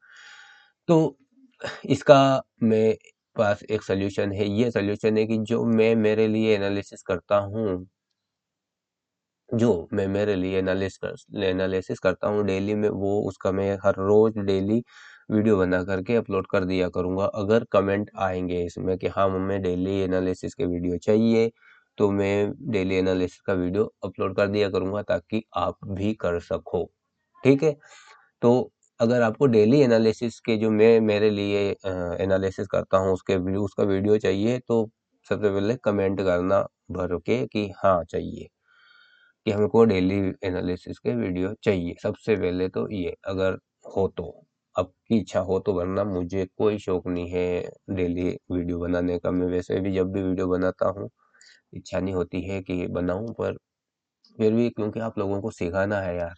तो इसका मैं पास एक सोल्यूशन है। ये सोल्यूशन है कि जो मैं मेरे लिए एनालिसिस करता हूँ, जो मैं मेरे लिए एनालिसिस करता हूँ डेली में, वो उसका मैं हर रोज डेली वीडियो बना करके अपलोड कर दिया करूँगा। अगर कमेंट आएंगे इसमें कि हाँ हमें डेली एनालिसिस के वीडियो चाहिए, तो मैं डेली एनालिसिस का वीडियो अपलोड कर दिया करूँगा, ताकि आप भी कर सको। ठीक है, तो अगर आपको डेली एनालिसिस के जो मैं मेरे लिए एनालिसिस करता हूँ उसके वीडियो, उसका वीडियो चाहिए, तो सबसे पहले कमेंट करना भर के कि हाँ चाहिए, कि हमको डेली एनालिसिस के वीडियो चाहिए। सबसे पहले तो ये अगर हो तो, आपकी इच्छा हो तो, वरना मुझे कोई शौक नहीं है डेली वीडियो बनाने का। मैं वैसे भी जब भी वीडियो बनाता हूँ, इच्छा नहीं होती है कि बनाऊं, पर फिर भी क्योंकि आप लोगों को सिखाना है यार,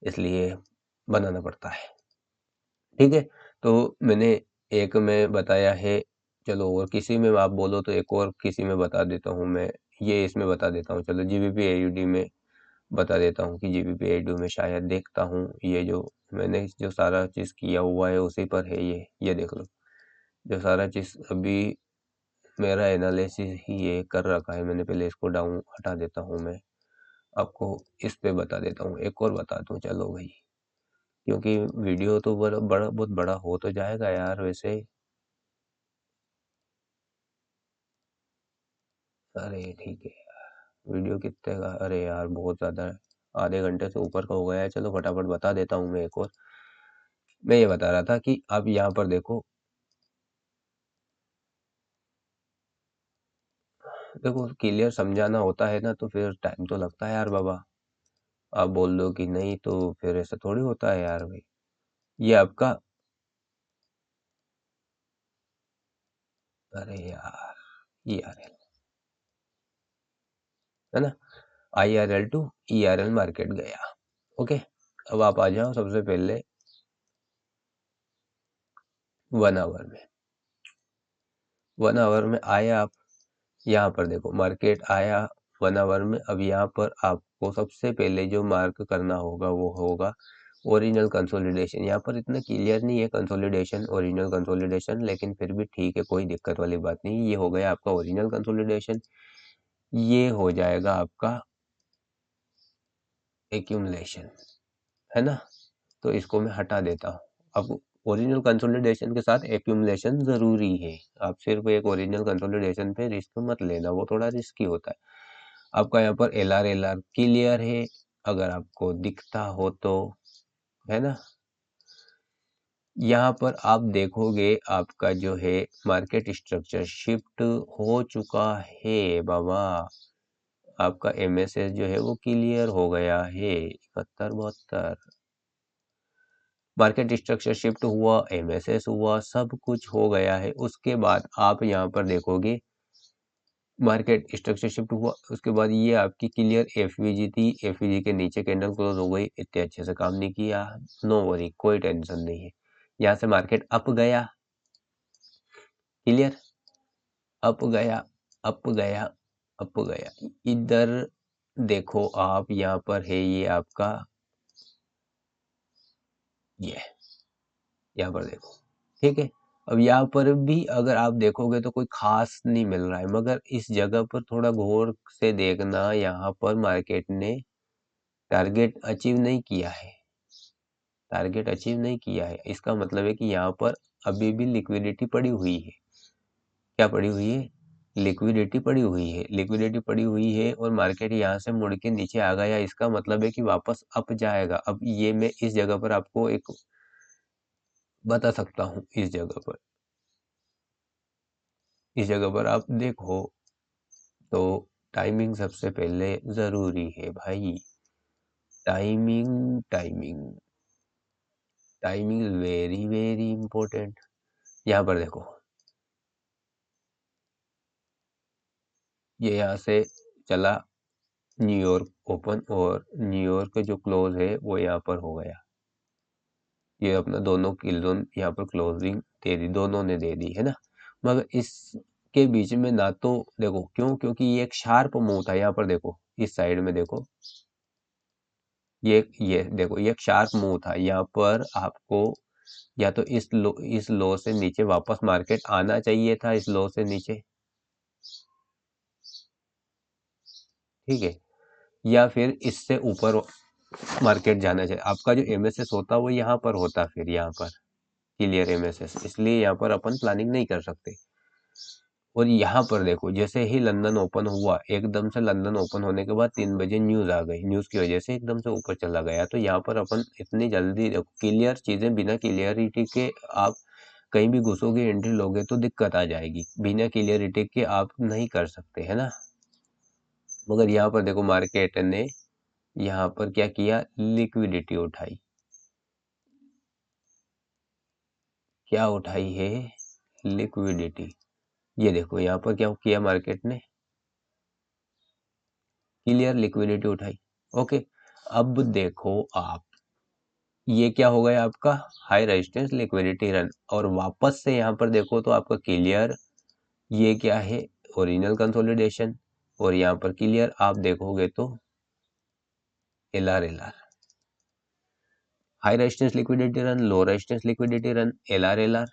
इसलिए बनाना पड़ता है। ठीक है, तो मैंने एक में बताया है, चलो और किसी में आप बोलो तो एक और किसी में बता देता हूँ मैं। ये इसमें बता देता हूँ, चलो जीबीपी एयूडी में बता देता हूँ कि जीबीपी एडू में शायद देखता हूँ। ये जो मैंने जो सारा चीज़ किया हुआ है उसी पर है ये देख लो। जो सारा चीज़ अभी मेरा एनालिसिस ही ये कर रखा है मैंने। पहले इसको डाउन हटा देता हूँ मैं, आपको इस पे बता देता हूँ। एक और बता दूँ, चलो भाई, क्योंकि वीडियो तो बड़ा बड़ा बहुत बड़ा हो तो जाएगा यार वैसे। अरे ठीक है, वीडियो कितने का? अरे यार बहुत ज़्यादा है, आधे घंटे से ऊपर का हो गया है। चलो फटाफट बता देता हूँ मैं एक और। मैं ये बता रहा था कि अब यहाँ पर देखो, देखो क्लियर समझाना होता है ना तो फिर टाइम तो लगता है यार बाबा। आप बोल दो कि नहीं तो फिर ऐसा थोड़ी होता है यार भाई। ये आपका, अरे यार, ERL है ना, IRL टू ERL मार्केट गया। ओके, अब आप आ जाओ सबसे पहले 1 आवर में। 1 आवर में आए आप, यहाँ पर देखो मार्केट आया 1 आवर में। अब यहाँ पर आपको सबसे पहले जो मार्क करना होगा वो होगा ओरिजिनल कंसोलिडेशन। यहाँ पर इतना क्लियर नहीं है कंसोलिडेशन, ओरिजिनल कंसोलिडेशन, लेकिन फिर भी ठीक है, कोई दिक्कत वाली बात नहीं। ये हो गया आपका ओरिजिनल कंसोलिडेशन। ये हो जाएगा आपका एक्यूमुलेशन, है ना। तो इसको मैं हटा देता हूँ। अब ओरिजिनल कंसोलिडेशन के साथ एक्यूमुलेशन जरूरी है। आप सिर्फ एक ओरिजिनल कंसोलिडेशन पे रिस्क मत लेना, वो थोड़ा रिस्की होता है। आपका यहाँ पर LR क्लियर है, अगर आपको दिखता हो तो, है ना। यहाँ पर आप देखोगे आपका जो है मार्केट स्ट्रक्चर शिफ्ट हो चुका है बाबा। आपका MSS जो है वो क्लियर हो गया है 71-72। मार्केट स्ट्रक्चर शिफ्ट हुआ, MSS हुआ, सब कुछ हो गया है। उसके बाद आप यहाँ पर देखोगे मार्केट स्ट्रक्चर शिफ्ट हुआ, उसके बाद ये आपकी क्लियर FVG थी, FVG के नीचे कैंडल क्लोज हो गई। इतने अच्छे से काम नहीं किया, नो वरी, कोई टेंशन नहीं है। यहाँ से मार्केट अप गया, क्लियर, अप गया, अप गया, अप गया। इधर देखो आप, यहाँ पर है ये आपका, ये यहाँ पर देखो, ठीक है। अब यहाँ पर भी अगर आप देखोगे तो कोई खास नहीं मिल रहा है, मगर इस जगह पर थोड़ा गौर से देखना, यहाँ पर मार्केट ने टारगेट अचीव नहीं किया है। टारगेट अचीव नहीं किया है, इसका मतलब है कि यहाँ पर अभी भी लिक्विडिटी पड़ी हुई है। क्या पड़ी हुई है? लिक्विडिटी पड़ी हुई है, लिक्विडिटी पड़ी हुई है। और मार्केट यहाँ से मुड़ के नीचे आ गया, इसका मतलब है कि वापस अप जाएगा। अब ये मैं इस जगह पर आपको एक बता सकता हूँ, इस जगह पर आप देखो तो टाइमिंग सबसे पहले जरूरी है भाई। Timing, timing, timing is very very important. यहाँ पर देखो, ये यहाँ से चला न्यूयॉर्क ओपन, और न्यूयॉर्क जो क्लोज है वो यहाँ पर हो गया। ये अपना दोनों किल जोन यहाँ पर क्लोजिंग दे दी, दोनों ने दे दी, है ना। मगर इसके बीच में ना तो देखो क्यों, क्योंकि ये एक शार्प मूव था। यहाँ पर देखो, इस साइड में देखो, ये देखो, ये एक शार्प मूव था। यहाँ पर आपको या तो इस लो से नीचे वापस मार्केट आना चाहिए था, इस लो से नीचे, ठीक है, या फिर इससे ऊपर मार्केट जाना चाहिए। आपका जो MSS होता वो यहाँ पर होता, फिर यहाँ पर क्लियर MSS, इसलिए यहाँ पर अपन प्लानिंग नहीं कर सकते। और यहाँ पर देखो, जैसे ही लंदन ओपन हुआ, एकदम से लंदन ओपन होने के बाद 3 बजे न्यूज आ गई, न्यूज की वजह से एकदम से ऊपर चला गया। तो यहाँ पर अपन इतनी जल्दी देखो, क्लियर चीजें बिना क्लियरिटी के आप कहीं भी घुसोगे, एंट्री लोगे तो दिक्कत आ जाएगी। बिना क्लियरिटी के आप नहीं कर सकते, है ना। मगर यहाँ पर देखो मार्केट ने यहाँ पर क्या किया, लिक्विडिटी उठाई। क्या उठाई है? लिक्विडिटी। ये देखो यहाँ पर क्या किया मार्केट ने, क्लियर लिक्विडिटी उठाई। ओके, अब देखो आप, ये क्या हो गया आपका हाई रेजिस्टेंस लिक्विडिटी रन। और वापस से यहाँ पर देखो तो आपका क्लियर, ये क्या है, ओरिजिनल कंसोलिडेशन। और यहाँ पर क्लियर आप देखोगे तो LR high resistance liquidity run, low resistance liquidity run, LR।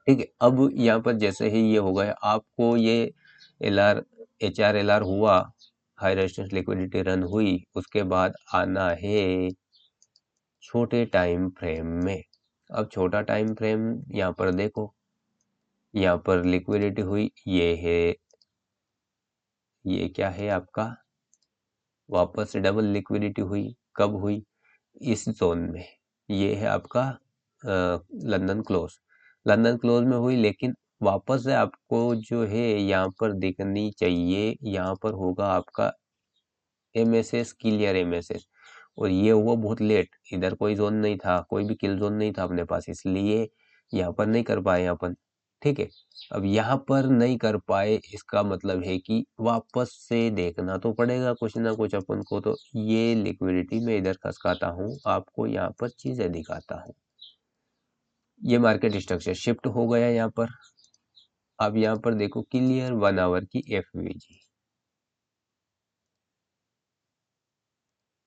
ठीक है, अब यहाँ पर जैसे ही ये हो गया, आपको ये LR HRLR हुआ, हाई रेजिस्टेंस लिक्विडिटी रन हुई, उसके बाद आना है छोटे टाइम फ्रेम में। अब छोटा टाइम फ्रेम यहाँ पर देखो, यहाँ पर लिक्विडिटी हुई, ये है, ये क्या है आपका, वापस से डबल लिक्विडिटी हुई। कब हुई? इस जोन में, ये है आपका लंदन क्लोज। लंदन क्लोज में हुई, लेकिन वापस से आपको जो है यहाँ पर दिखनी चाहिए, यहाँ पर होगा आपका एमएसएस, क्लियर एमएसएस। और ये हुआ बहुत लेट, इधर कोई जोन नहीं था, कोई भी किल जोन नहीं था अपने पास, इसलिए यहाँ पर नहीं कर पाए अपन। ठीक है, अब यहाँ पर नहीं कर पाए, इसका मतलब है कि वापस से देखना तो पड़ेगा कुछ ना कुछ अपन को। तो ये लिक्विडिटी में इधर खसकाता हूँ, आपको यहाँ पर चीजें दिखाता हूँ। ये मार्केट स्ट्रक्चर शिफ्ट हो गया यहाँ पर। अब यहाँ पर देखो क्लियर 1 आवर की एफवीजी,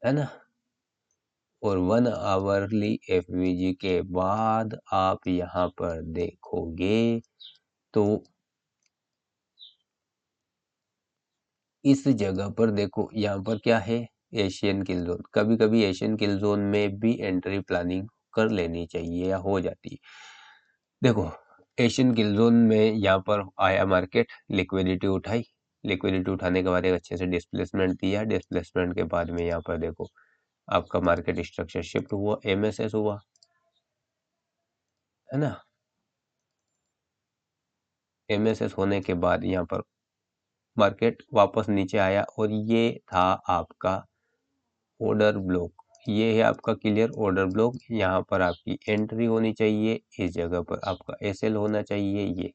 है ना। और 1 आवरली एफवीजी के बाद आप यहाँ पर देखोगे तो इस जगह पर देखो, यहाँ पर क्या है, एशियन किल जोन। कभी कभी एशियन किल जोन में भी एंट्री प्लानिंग कर लेनी चाहिए या हो जाती है। देखो, एशियन किल जोन में यहाँ पर आया मार्केट, लिक्विडिटी उठाई, लिक्विडिटी उठाने के बाद एक अच्छे से डिस्प्लेसमेंट दिया, डिस्प्लेसमेंट के बाद में यहाँ पर देखो आपका मार्केट स्ट्रक्चर शिफ्ट हुआ, एमएसएस हुआ, है ना। एमएसएस होने के बाद यहाँ पर मार्केट वापस नीचे आया और ये था आपका ऑर्डर ब्लॉक। ये है आपका क्लियर ऑर्डर ब्लॉक। यहाँ पर आपकी एंट्री होनी चाहिए, इस जगह पर आपका एसएल होना चाहिए, ये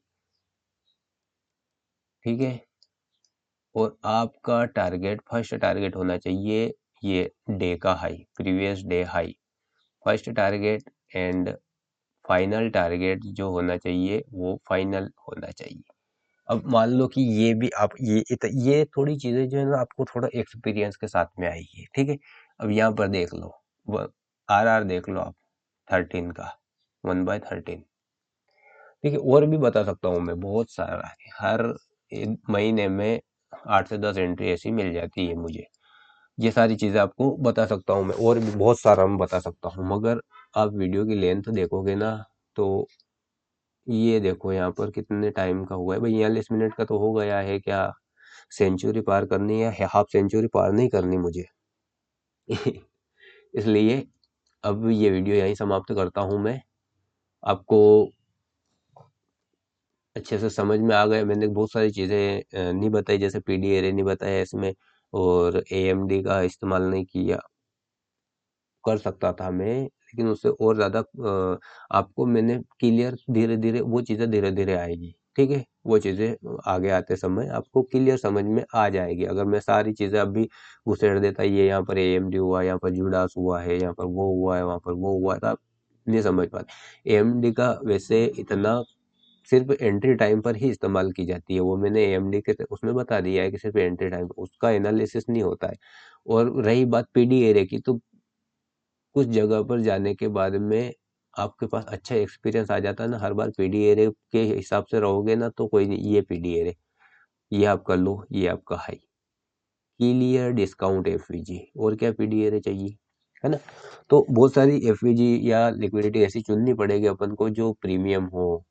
ठीक है। और आपका टारगेट, फर्स्ट टारगेट होना चाहिए ये डे का high, previous day high, first target. And final target जो होना चाहिए वो फाइनल होना चाहिए। अब मान लो कि ये भी आप ये थोड़ी चीजें जो है ना आपको थोड़ा एक्सपीरियंस के साथ में आएगी, ठीक है। अब यहाँ पर देख लो, वो आर देख लो आप, 13 का 1/13, ठीक है। और भी बता सकता हूँ मैं, बहुत सारा है, हर महीने में 8 से 10 एंट्री ऐसी मिल जाती है मुझे। ये सारी चीजें आपको बता सकता हूँ मैं, और भी बहुत सारा मैं बता सकता हूँ, मगर आप वीडियो की लेंथ देखोगे ना तो ये देखो यहाँ पर कितने टाइम का हुआ है भाई, 42 मिनट का तो हो गया है। क्या सेंचुरी पार करनी है, हाफ सेंचुरी पार नहीं करनी मुझे। इसलिए अब ये वीडियो यहीं समाप्त करता हूँ मैं। आपको अच्छे से समझ में आ गए, मैंने बहुत सारी चीज़ें नहीं बताई, जैसे पीडी एरे नहीं बताया इसमें, और एएमडी का इस्तेमाल नहीं किया, कर सकता था मैं, लेकिन उससे और ज़्यादा आपको मैंने क्लियर, धीरे धीरे वो चीज़ें धीरे धीरे आएगी, ठीक है। वो चीज़ें आगे आते समय आपको क्लियर समझ में आ जाएगी। अगर मैं सारी चीज़ें अभी घुसेड़ देता, ये यहाँ पर एएमडी हुआ, यहाँ पर जुडास हुआ है, यहाँ पर वो हुआ है, वहाँ पर वो हुआ है, तो आप नहीं समझ पाते। एएमडी का वैसे इतना सिर्फ एंट्री टाइम पर ही इस्तेमाल की जाती है, वो मैंने एएमडी के उसमें बता दिया है कि सिर्फ एंट्री टाइम, उसका एनालिसिस नहीं होता है। और रही बात पीडी एरे की, तो कुछ जगह पर जाने के बाद में आपके पास अच्छा एक्सपीरियंस आ जाता है ना, हर बार पीडी एरे के हिसाब से रहोगे ना तो कोई नहीं, ये पीडी एरे, ये आपका लो, ये आपका हाई, क्लियर डिस्काउंट एफवीजी, और क्या पीडी एरे चाहिए, है ना। तो बहुत सारी एफवीजी या लिक्विडिटी ऐसी चुननी पड़ेगी अपन को जो प्रीमियम हो,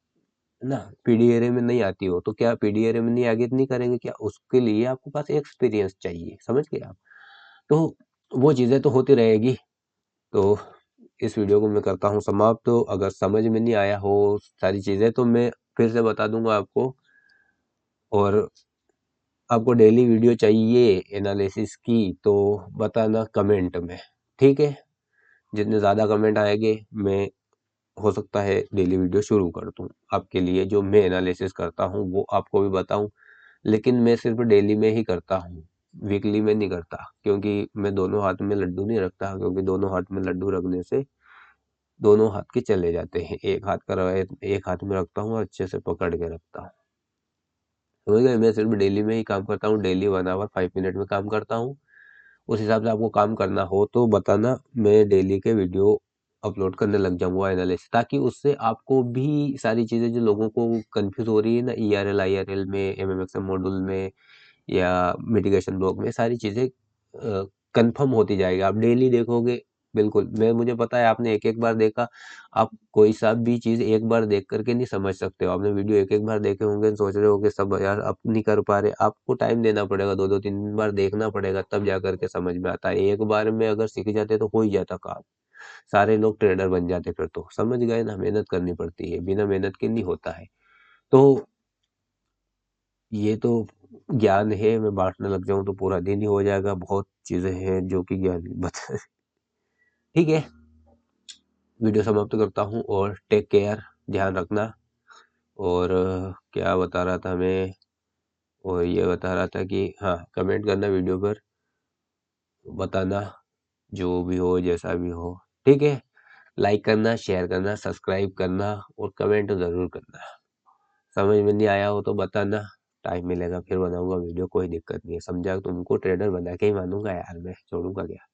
है ना। पीडीएरे में नहीं आती हो तो क्या पीडीएरे में नहीं आगे नहीं करेंगे क्या, उसके लिए आपके पास एक्सपीरियंस चाहिए, समझ गए आप। तो वो चीजें तो होती रहेगी। तो इस वीडियो को मैं करता हूँ समाप्त। तो अगर समझ में नहीं आया हो सारी चीजें तो मैं फिर से बता दूंगा आपको। और आपको डेली वीडियो चाहिए एनालिसिस की तो बताना कमेंट में, ठीक है। जितने ज़्यादा कमेंट आएंगे, मैं हो सकता है डेली वीडियो शुरू कर दूं आपके लिए, जो मैं एनालिसिस करता हूं वो आपको भी बताऊं। लेकिन मैं सिर्फ डेली में ही करता हूँ, वीकली में नहीं करता, क्योंकि मैं दोनों हाथ में लड्डू नहीं रखता, क्योंकि दोनों हाथ में लड्डू रखने से दोनों हाथ के चले जाते हैं। एक हाथ का एक हाथ में रखता हूँ और अच्छे से पकड़ के रखता हूँ, समझ गए। मैं सिर्फ डेली में ही काम करता हूँ, डेली 1 आवर 5 मिनट में काम करता हूँ। उस हिसाब से आपको काम करना हो तो बताना, मैं डेली के वीडियो अपलोड करने लग जाऊंगा एनालिसिस, ताकि उससे आपको भी सारी चीज़ें जो लोगों को कंफ्यूज हो रही है ना, ईआरएल आईआरएल में, एमएमएक्सएम मॉड्यूल में या मिटिगेशन ब्लॉक में, सारी चीज़ें कंफर्म होती जाएगी। आप डेली देखोगे, बिल्कुल, मैं मुझे पता है आपने एक एक बार देखा। आप कोई सा भी चीज़ एक बार देख करके नहीं समझ सकते हो। आपने वीडियो एक एक बार देखे होंगे, सोच रहे होगे सब यार अब नहीं कर पा रहे, आपको टाइम देना पड़ेगा, दो दो तीन तीन बार देखना पड़ेगा, तब जा करके समझ में आता है। एक बार में अगर सीख जाते तो हो ही जाता काम। सारे लोग ट्रेडर बन जाते फिर तो, समझ गए ना, मेहनत करनी पड़ती है, बिना मेहनत के नहीं होता है। तो ये तो ज्ञान है, मैं बांटने लग जाऊं तो पूरा दिन ही हो जाएगा, बहुत चीजें हैं जो कि ज्ञान बता। ठीक है, वीडियो समाप्त करता हूँ और टेक केयर, ध्यान रखना। और क्या बता रहा था मैं, और ये बता रहा था कि हाँ, कमेंट करना वीडियो पर, बताना जो भी हो जैसा भी हो। ठीक है, लाइक करना, शेयर करना, सब्सक्राइब करना और कमेंट ज़रूर करना। समझ में नहीं आया हो तो बताना, टाइम मिलेगा फिर बनाऊंगा वीडियो, कोई दिक्कत नहीं है। समझा, तुमको ट्रेडर बना के ही मानूंगा यार, मैं छोड़ूंगा क्या।